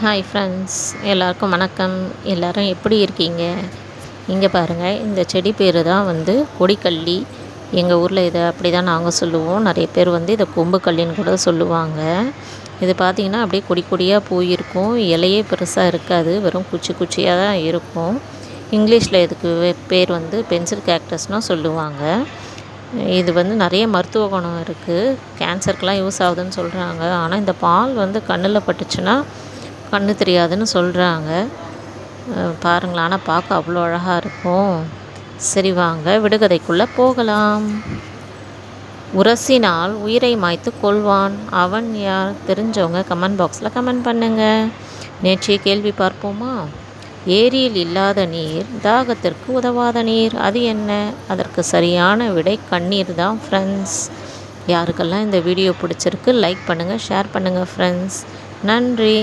Hi friends, எல்லாருக்கும் வணக்கம். எல்லோரும் எப்படி இருக்கீங்க? இங்கே பாருங்கள், இந்த செடி பேர் தான் கொடிக்கள்ளி. எங்கள் ஊரில் இதை அப்படி தான் நாங்கள் சொல்லுவோம். நிறைய பேர் இதை கொம்புக்கள்ளின்னு கூட சொல்லுவாங்க. இது பார்த்திங்கன்னா அப்படியே கொடி கொடியாக போயிருக்கும். இலையே பெருசாக இருக்காது, வெறும் குச்சி குச்சியாக தான் இருக்கும். இங்கிலீஷில் இதுக்கு பேர் பென்சில் கேக்டஸ்னால் சொல்லுவாங்க. இது நிறைய மருத்துவ குணம் இருக்குது. கேன்சருக்கெலாம் யூஸ் ஆகுதுன்னு சொல்கிறாங்க. ஆனால் இந்த பால் கண்ணில் பட்டுச்சுன்னா கண்ணு தெரியாதுன்னு சொல்கிறாங்க. பாருங்களேன், ஆனால் பார்க்க அவ்வளோ அழகாக இருக்கும். சரி, வாங்க விடுகதைக்குள்ளே போகலாம். உரசினால் உயிரை மாய்த்து கொள்வான், அவன் யார்? தெரிஞ்சவங்க கமெண்ட் பாக்ஸில் கமெண்ட் பண்ணுங்கள். நேற்றைய கேள்வி பார்ப்போமா? ஏரியில் இல்லாத நீர், தாகத்திற்கு உதவாத நீர், அது என்ன? அதற்கு சரியான விடை கண்ணீர் தான் ஃப்ரெண்ட்ஸ். யாருக்கெல்லாம் இந்த வீடியோ பிடிச்சிருக்கு லைக் பண்ணுங்கள், ஷேர் பண்ணுங்கள் ஃப்ரெண்ட்ஸ். நன்றி.